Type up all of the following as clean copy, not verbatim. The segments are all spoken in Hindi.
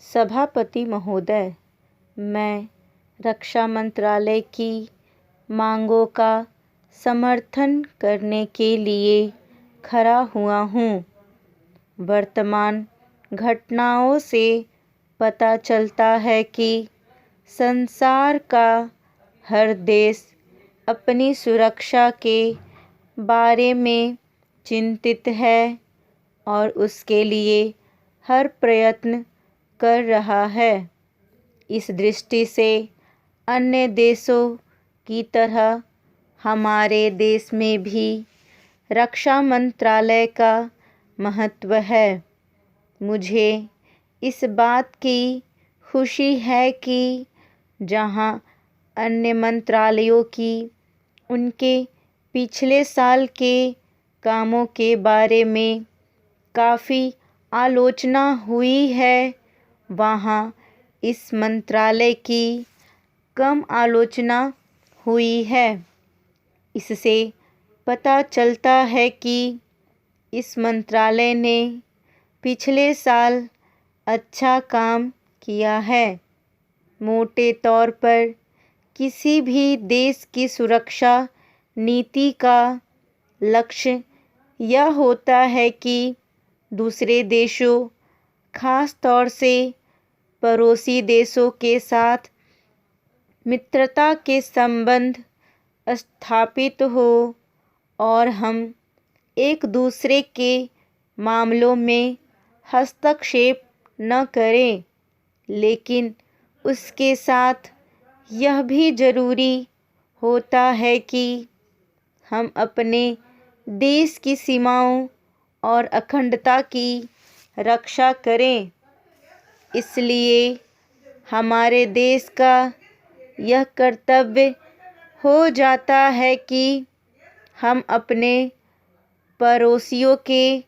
सभापति महोदय, मैं रक्षा मंत्रालय की मांगों का समर्थन करने के लिए खड़ा हुआ हूँ। वर्तमान घटनाओं से पता चलता है कि संसार का हर देश अपनी सुरक्षा के बारे में चिंतित है और उसके लिए हर प्रयत्न कर रहा है। इस दृष्टि से अन्य देशों की तरह हमारे देश में भी रक्षा मंत्रालय का महत्व है। मुझे इस बात की खुशी है कि जहां अन्य मंत्रालयों की उनके पिछले साल के कामों के बारे में काफ़ी आलोचना हुई है, वहाँ इस मंत्रालय की कम आलोचना हुई है। इससे पता चलता है कि इस मंत्रालय ने पिछले साल अच्छा काम किया है। मोटे तौर पर किसी भी देश की सुरक्षा नीति का लक्ष्य यह होता है कि दूसरे देशों, खास तौर से पड़ोसी देशों के साथ मित्रता के संबंध स्थापित हो और हम एक दूसरे के मामलों में हस्तक्षेप न करें। लेकिन उसके साथ यह भी ज़रूरी होता है कि हम अपने देश की सीमाओं और अखंडता की रक्षा करें। इसलिए हमारे देश का यह कर्तव्य हो जाता है कि हम अपने पड़ोसियों के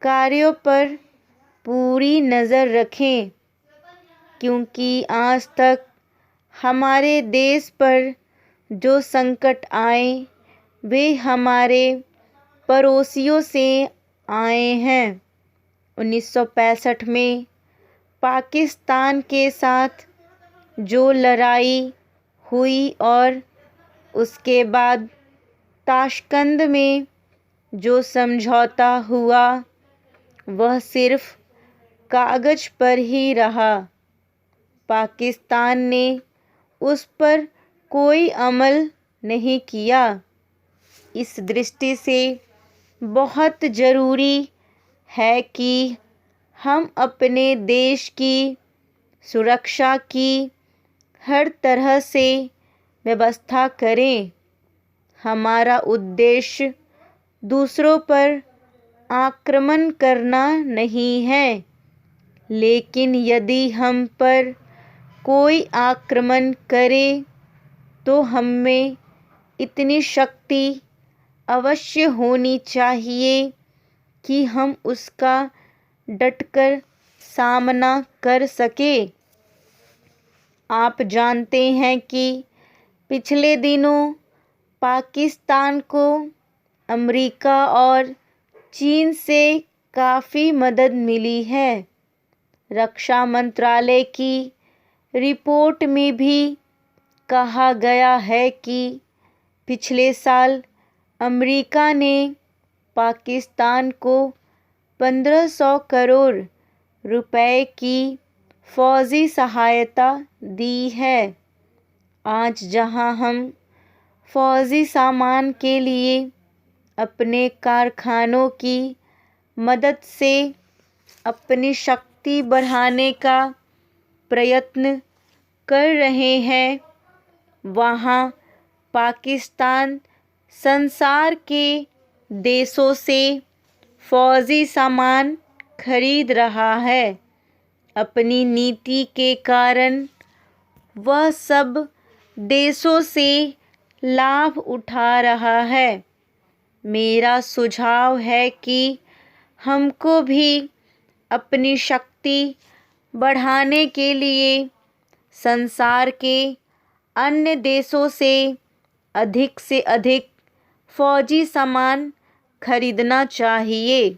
कार्यों पर पूरी नज़र रखें, क्योंकि आज तक हमारे देश पर जो संकट आए वे हमारे पड़ोसियों से आए हैं। 1965 में पाकिस्तान के साथ जो लड़ाई हुई और उसके बाद ताशकंद में जो समझौता हुआ, वह सिर्फ कागज़ पर ही रहा। पाकिस्तान ने उस पर कोई अमल नहीं किया। इस दृष्टि से बहुत ज़रूरी है कि हम अपने देश की सुरक्षा की हर तरह से व्यवस्था करें। हमारा उद्देश्य दूसरों पर आक्रमण करना नहीं है, लेकिन यदि हम पर कोई आक्रमण करे तो हम में इतनी शक्ति अवश्य होनी चाहिए कि हम उसका डटकर सामना कर सकें। आप जानते हैं कि पिछले दिनों पाकिस्तान को अमेरिका और चीन से काफ़ी मदद मिली है। रक्षा मंत्रालय की रिपोर्ट में भी कहा गया है कि पिछले साल अमेरिका ने पाकिस्तान को 1500 करोड़ रुपए की फौजी सहायता दी है। आज जहां हम फौजी सामान के लिए अपने कारखानों की मदद से अपनी शक्ति बढ़ाने का प्रयत्न कर रहे हैं, वहाँ पाकिस्तान संसार के देशों से फौजी सामान खरीद रहा है। अपनी नीति के कारण वह सब देशों से लाभ उठा रहा है। मेरा सुझाव है कि हमको भी अपनी शक्ति बढ़ाने के लिए संसार के अन्य देशों से अधिक फौजी सामान खरीदना चाहिए।